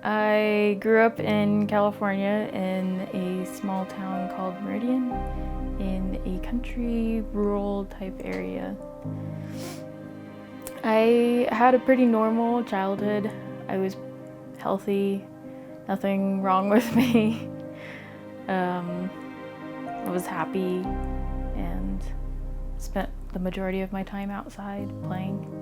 I grew up in California in a small town called Meridian in a country, rural type area. I had a pretty normal childhood. I was healthy, nothing wrong with me. I was happy and spent the majority of my time outside playing.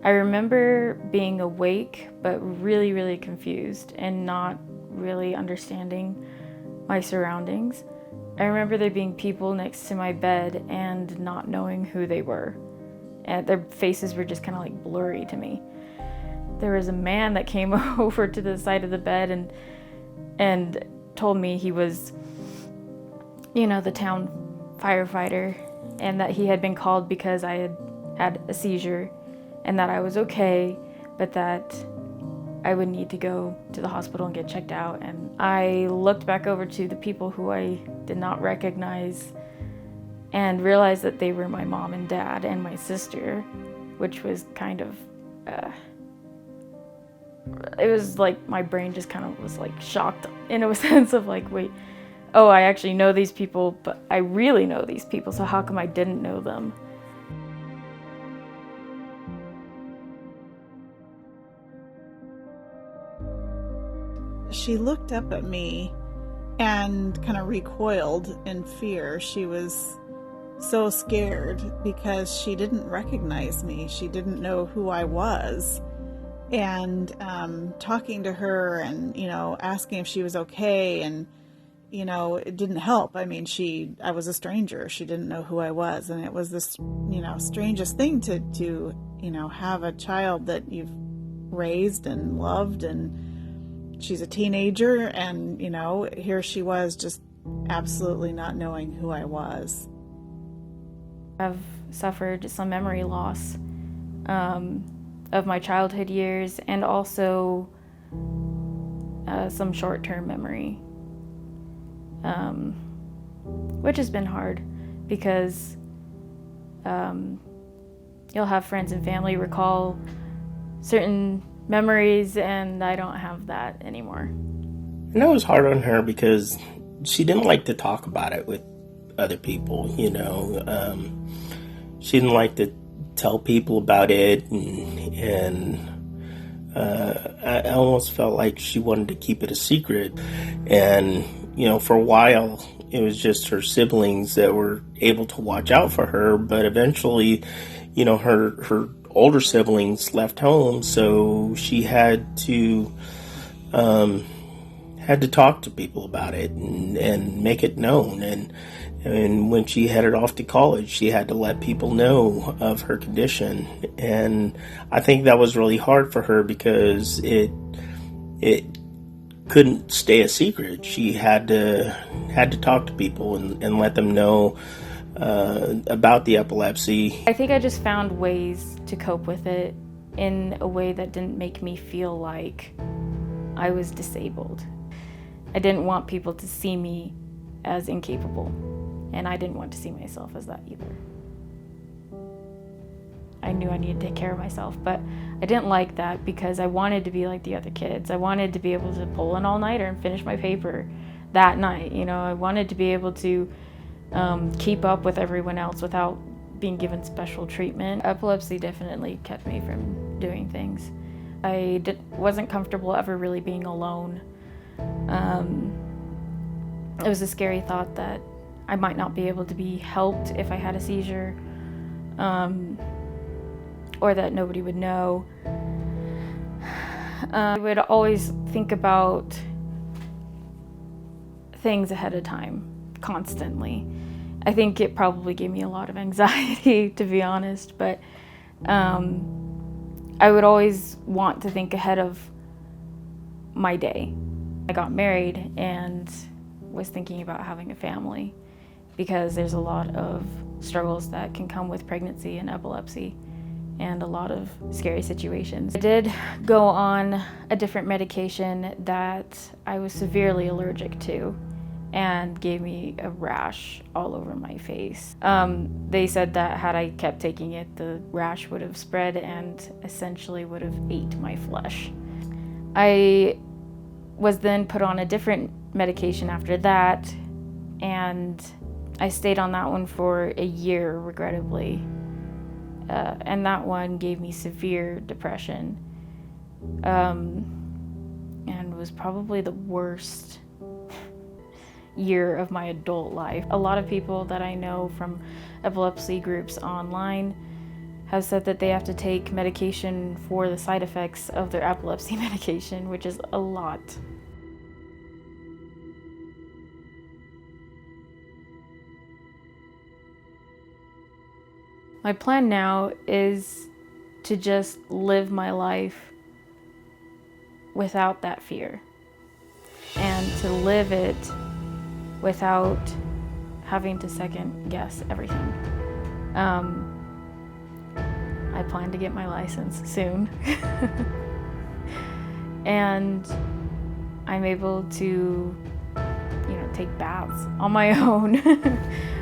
I remember being awake but really, really confused and not really understanding my surroundings. I remember there being people next to my bed and not knowing who they were. And their faces were just kind of like blurry to me. There was a man that came over to the side of the bed and told me he was, the town firefighter, and that he had been called because I had had a seizure and that I was okay, but that I would need to go to the hospital and get checked out. And I looked back over to the people who I did not recognize and realized that they were my mom and dad and my sister, which was kind of, it was like my brain just kind of was like shocked in a sense of like, wait, oh, I actually know these people, but I really know these people, so how come I didn't know them? She looked up at me and kind of recoiled in fear. She was so scared because she didn't recognize me. She didn't know who I was. And talking to her and, asking if she was okay, and, it didn't help. I mean, I was a stranger. She didn't know who I was. And it was this, strangest thing to have a child that you've raised and loved, and she's a teenager, and, here she was just absolutely not knowing who I was. I've suffered some memory loss of my childhood years, and also some short-term memory, which has been hard because you'll have friends and family recall certain memories, and I don't have that anymore. And that was hard on her because she didn't like to talk about it with other people, she didn't like to tell people about it, and I almost felt like she wanted to keep it a secret. And, for a while, it was just her siblings that were able to watch out for her, but eventually, her older siblings left home, so she had to talk to people about it and make it known. And when she headed off to college, she had to let people know of her condition. And I think that was really hard for her because it couldn't stay a secret. She had to talk to people and let them know about the epilepsy. I think I just found ways to cope with it in a way that didn't make me feel like I was disabled. I didn't want people to see me as incapable, and I didn't want to see myself as that either. I knew I needed to take care of myself, but I didn't like that because I wanted to be like the other kids. I wanted to be able to pull an all-nighter and finish my paper that night. I wanted to be able to keep up with everyone else without being given special treatment. Epilepsy definitely kept me from doing things. I wasn't comfortable ever really being alone. It was a scary thought that I might not be able to be helped if I had a seizure, or that nobody would know. I would always think about things ahead of time, constantly. I think it probably gave me a lot of anxiety, to be honest, but I would always want to think ahead of my day. I got married and was thinking about having a family because there's a lot of struggles that can come with pregnancy and epilepsy and a lot of scary situations. I did go on a different medication that I was severely allergic to, and gave me a rash all over my face. They said that had I kept taking it, the rash would have spread and essentially would have ate my flesh. I was then put on a different medication after that, and I stayed on that one for a year, regrettably. And that one gave me severe depression, and was probably the worst year of my adult life. A lot of people that I know from epilepsy groups online have said that they have to take medication for the side effects of their epilepsy medication, which is a lot. My plan now is to just live my life without that fear, and to live it without having to second guess everything. I plan to get my license soon. And I'm able to, take baths on my own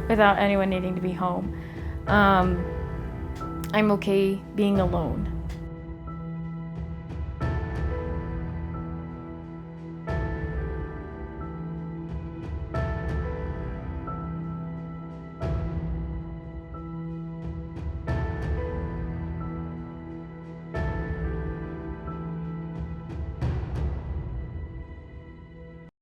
without anyone needing to be home. I'm okay being alone.